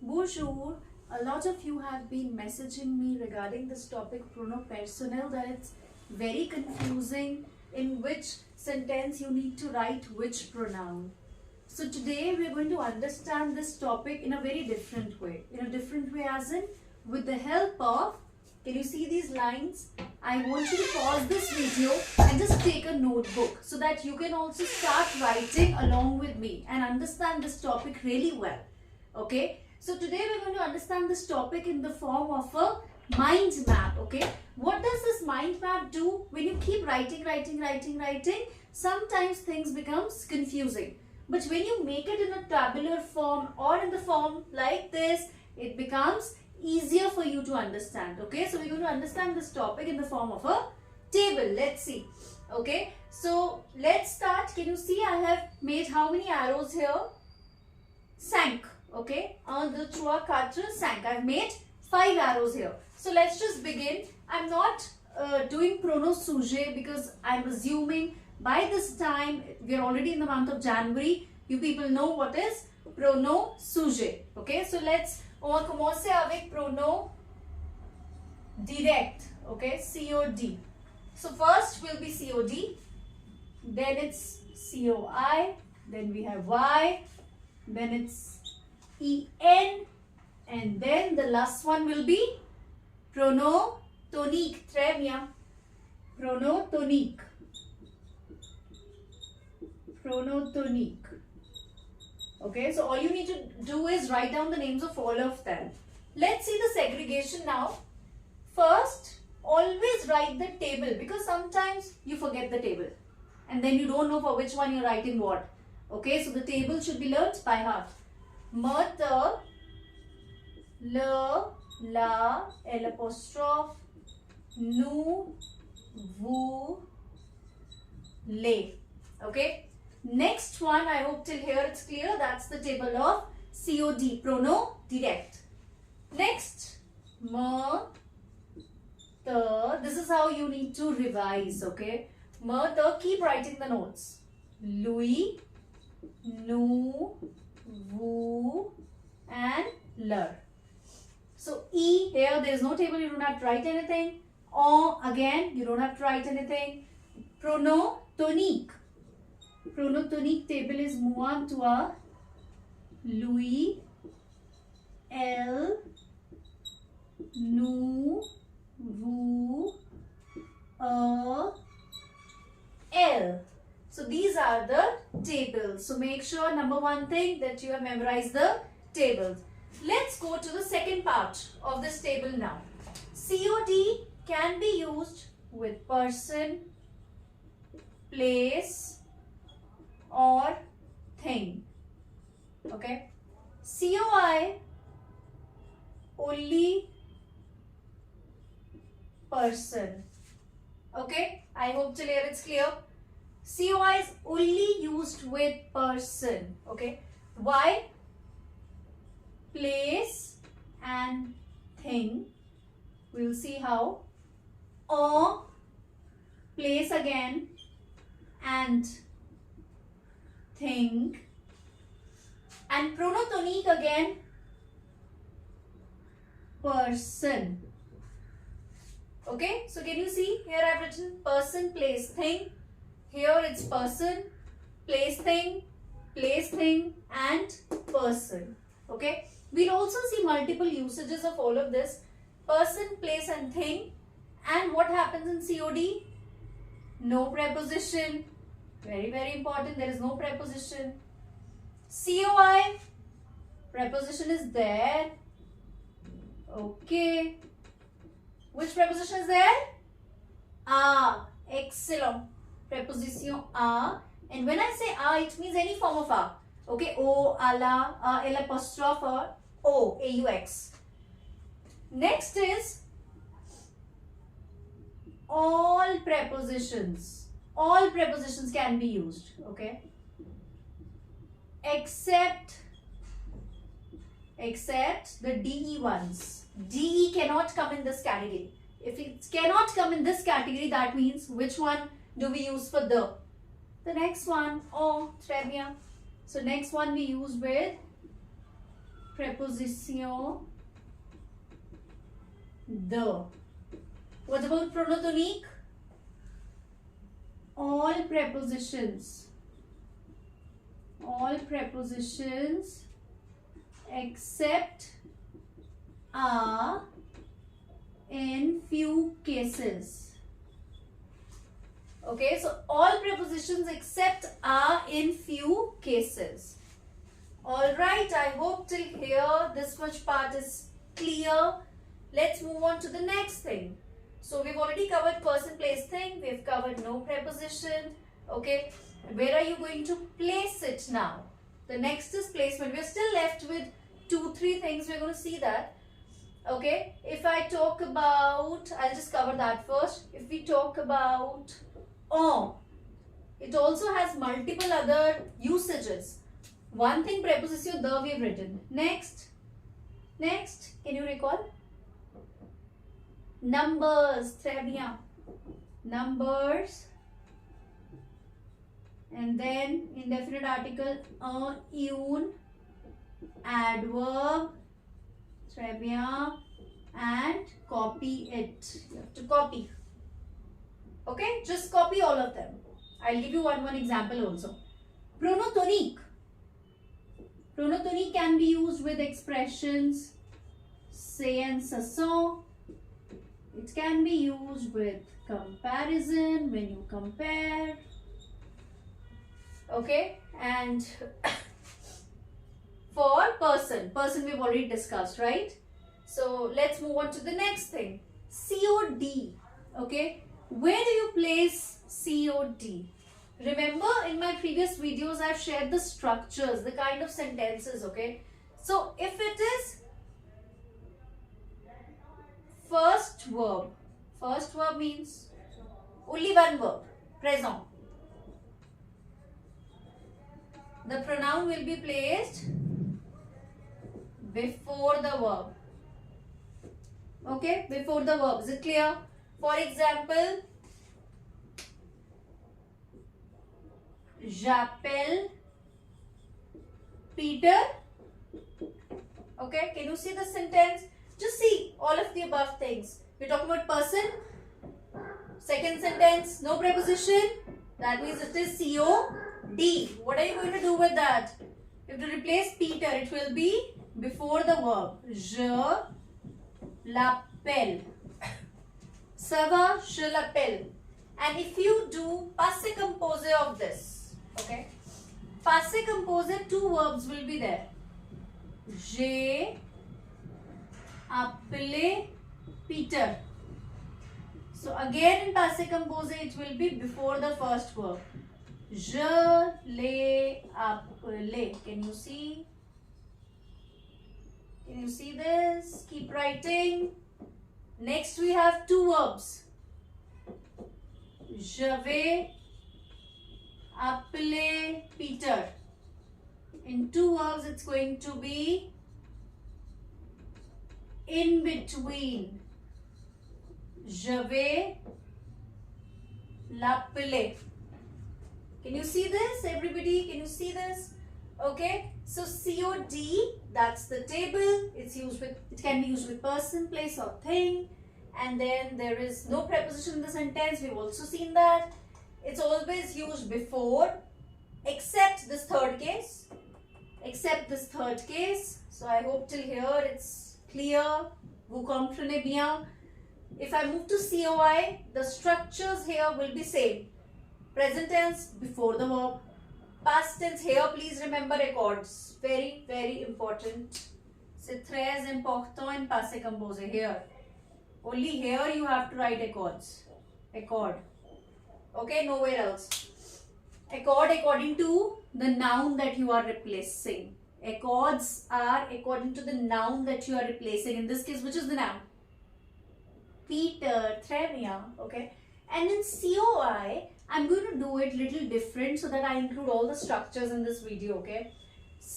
Bonjour. A lot of you have been messaging me regarding this topic pronom personnel, that it's very confusing in which sentence you need to write which pronoun. So today we are going to understand this topic in a very different way. In a different way as in with the help of, can you see these lines? I want you to pause this video and just take a notebook so that you can also start writing along with me and understand this topic really well. Okay, so today we're going to understand this topic in the form of a mind map. Okay, what does this mind map do? When you keep writing, sometimes things becomes confusing. But when you make it in a tabular form or in the form like this, it becomes easier for you to understand. Okay, so we're going to understand this topic in the form of a table. Let's see. Okay, so let's start. Can you see I have made how many arrows here? 5. Okay, 1, 2, 3, 4, 5. I've made 5 arrows here. So let's just begin. I'm not doing pronom sujet because I'm assuming by this time we're already in the month of January. You people know what is pronom sujet. Okay, so on va commencer avec pronom direct. Okay, COD. So first will be COD, then it's COI, then we have Y, then it's EN, and then the last one will be pronom tonique. Très bien. Pronom tonique. Pronom tonique. Okay, so all you need to do is write down the names of all of them. Let's see the segregation now. First, always write the table because sometimes you forget the table and then you don't know for which one you're writing what. Okay, so the table should be learnt by heart. Mother, le, la, L apostrophe, nous, vous, les. Okay. Next one, I hope till here it's clear. That's the table of COD, pronom direct. Next, me, the. This is how you need to revise. Okay. Me, the. Keep writing the notes. Lui, nous, vous, and leur. So E here there is no table. You don't have to write anything. En again you don't have to write anything. Pronom tonique. Pronom tonique table is moi, toi, lui, elle, nous, vous, elle. So these are the tables. So make sure number one thing that you have memorized the tables. Let's go to the second part of this table now. COD can be used with person, place, or thing. Okay. COI only person. Okay. I hope till here it's clear. COI is only used with person. Okay. Why? Place and thing. We'll see how. Or place again and thing, and pronom tonique again person. Okay, so can you see here I've written person, place, thing. Here it's person, place, thing, and person. Okay, we'll also see multiple usages of all of this: person, place, and thing. And what happens in COD? No preposition. Very, very important. There is no preposition. COI, preposition is there. Okay. Which preposition is there? A. Excellent. Preposition a. And when I say a, it means any form of a. Okay. O, a, la, a, L apostrophe, or O, A-U-X. Next is all prepositions. All prepositions can be used, okay, except the DE ones. DE cannot come in this category. If it cannot come in this category, that means which one do we use for the? The next one, oh, très bien. So next one we use with preposition the. What about pronotonique? All prepositions except a in few cases. Okay, so all prepositions except a in few cases. All right, I hope till here this much part is clear. Let's move on to the next thing. So we've already covered person, place, thing. We've covered no preposition. Okay, where are you going to place it now? The next is placement. We're still left with 2-3 things. We're going to see that. Okay, if I talk about, I'll just cover that first. If we talk about on, it also has multiple other usages. One thing, preposition the we've written. Next, can you recall? Numbers, très bien. Numbers, and then indefinite article, un, adverb, très bien, and copy it. You have to copy. Okay, just copy all of them. I'll give you one example also. Pronotonique. Pronotonique can be used with expressions c'est and ce sont. It can be used with comparison, when you compare. Okay, and for person we've already discussed, right? So let's move on to the next thing. COD. Okay, where do you place COD? Remember, in my previous videos I've shared the structures, the kind of sentences. Okay, so if it is first verb means only one verb, present. The pronoun will be placed before the verb. Okay, before the verb. Is it clear? For example, j'appelle Peter. Okay, can you see the sentence? Just see all of the above things. We're talking about person. Second sentence, no preposition. That means it is COD. What are you going to do with that? You have to replace Peter. It will be before the verb. Je l'appelle. Ça va? Je l'appelle. And if you do passé composé of this, okay? Passé composé, 2 verbs will be there. J'ai appelé Peter. So again in passé composé, it will be before the first verb. Je l'ai appelé. Can you see? Can you see this? Keep writing. Next we have 2 verbs. Je vais appeler Peter. In 2 verbs it's going to be in between. Je vais l'appeler. Can you see this, everybody? Can you see this? Okay, so COD, that's the table. It's used with, it can be used with person, place or thing. And then there is no preposition in the sentence. We've also seen that. It's always used before, except this third case. Except this third case. So I hope till here it's clear. Vous comprenez bien? If I move to COI, the structures here will be same. Present tense before the verb. Past tense here, please remember accords. Very, very important. C'est très important in passé composé here. Only here you have to write accords. Accord. Okay, nowhere else. Accord according to the noun that you are replacing. Accords are according to the noun that you are replacing. In this case, which is the noun? Peter, très bien. Okay. And in COI, I'm going to do it little different so that I include all the structures in this video. Okay.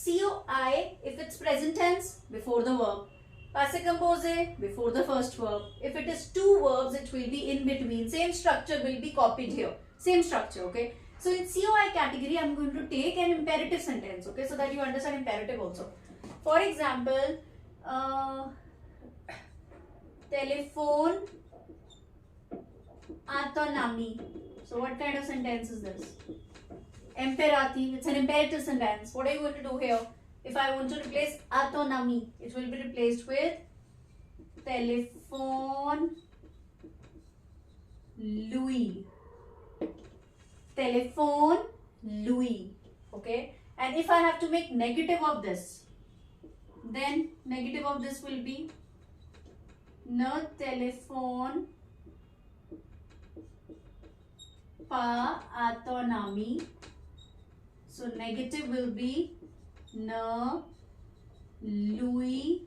COI, if it's present tense, before the verb. Passé composé, before the first verb. If it is 2 verbs, it will be in between. Same structure will be copied here. Same structure, okay. So in COI category, I'm going to take an imperative sentence, okay, so that you understand imperative also. For example, telephone autonomy. So what kind of sentence is this? Imperative. It's an imperative sentence. What are you going to do here? If I want to replace autonomy, it will be replaced with telephone Louis. Telephone Louis. Okay. And if I have to make negative of this, then negative of this will be no telephone pa autonomy. So negative will be no Louis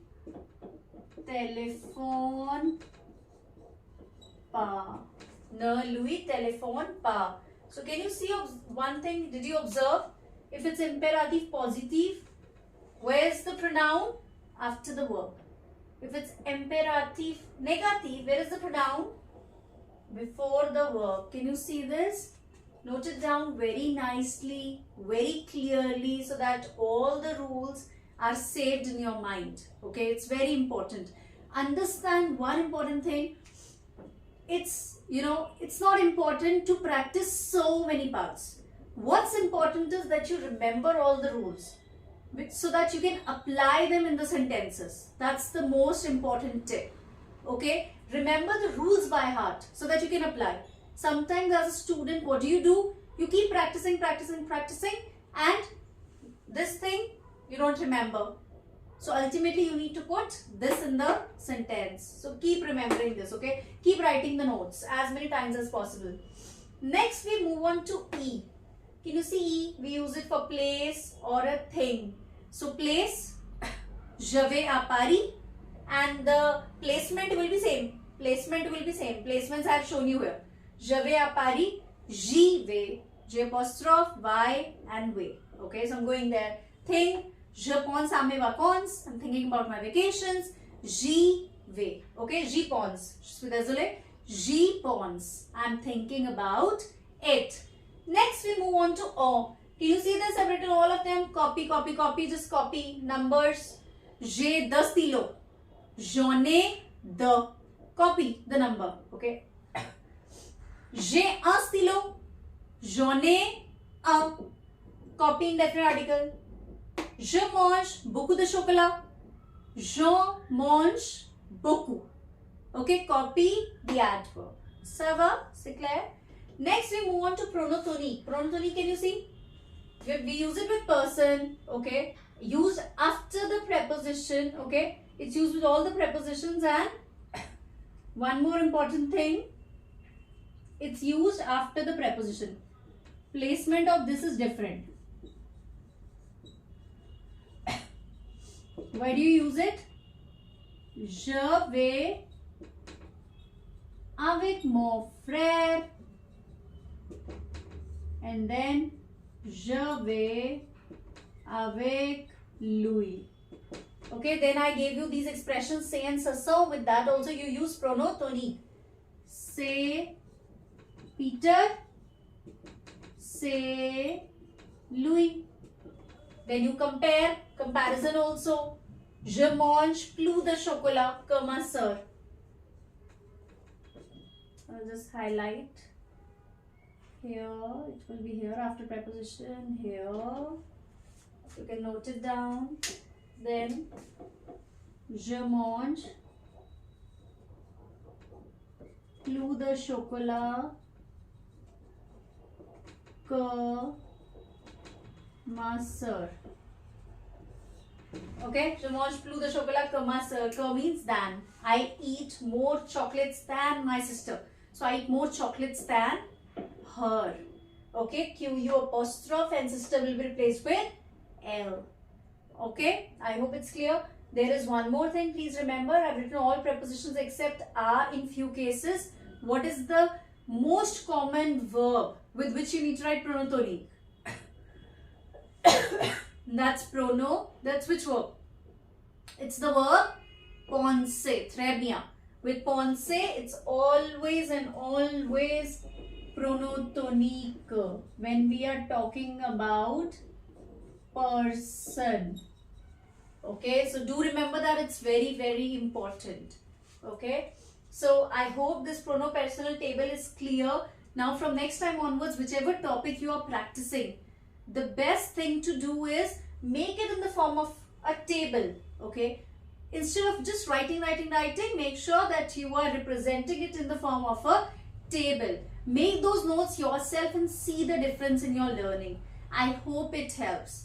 telephone pa. No Louis telephone pa. So can you see one thing? Did you observe? If it's imperative positive, where's the pronoun? After the verb. If it's imperative negative, where is the pronoun? Before the verb. Can you see this? Note it down very nicely, very clearly, so that all the rules are saved in your mind. Okay, it's very important. Understand one important thing. It's not important to practice so many parts. What's important is that you remember all the rules so that you can apply them in the sentences. That's the most important tip. Okay, remember the rules by heart so that you can apply. Sometimes as a student, what do? You keep practicing, and this thing you don't remember. So ultimately you need to put this in the sentence. So keep remembering this, okay? Keep writing the notes as many times as possible. Next we move on to E. Can you see E? We use it for place or a thing. So place, je vais à Paris, and the placement will be same. Placements I have shown you here. Je vais à Paris, j'y vais, J apostrophe, Y and vais. Okay, so I'm going there. Thing, je pense à mes vacances. I'm thinking about my vacations. J'y vais. Okay, j'y pense. Je suis désolé. J'y pense. I'm thinking about it. Next, we move on to O. Can you see this? I've written all of them. Copy. Just copy. Numbers. J'ai 10 stylos. J'en ai 2. Copy the number. Okay. J'ai un stylo. J'en ai un. Copy indefinite article. Je mange beaucoup de chocolat. J'en mange beaucoup. Okay, copy the adverb. Ça va? C'est clair? Next, we move on to pronotonique. Pronotonique, can you see? We use it with person. Okay, used after the preposition. Okay, it's used with all the prepositions, and one more important thing, it's used after the preposition. Placement of this is different. Where do you use it? Je vais avec mon frère, and then je vais avec lui. Okay, then I gave you these expressions say and so. With that also you use pronotonique. Say Peter, say Louis. Then you compare, comparison also. Je mange plus de chocolat que ma sœur. I'll just highlight here. It will be here after preposition. Here. You can note it down. Then je mange plus de chocolat que ma sœur. Okay, je mange plus de chocolat que ma sœur. Que means than. I eat more chocolates than my sister. So I eat more chocolates than her. Okay, Q-U apostrophe and sister will be replaced with L. Okay, I hope it's clear. There is one more thing. Please remember, I've written all prepositions except are in few cases. What is the most common verb with which you need to write pronotonique? That's prono. That's which verb? It's the verb penser. Très bien. With penser, it's always and always pronotonique when we are talking about person. Okay, so do remember that it's very, very important. Okay, so I hope this pronopersonal table is clear. Now from next time onwards, whichever topic you are practicing, the best thing to do is make it in the form of a table. Okay, instead of just writing, make sure that you are representing it in the form of a table. Make those notes yourself and see the difference in your learning. I hope it helps.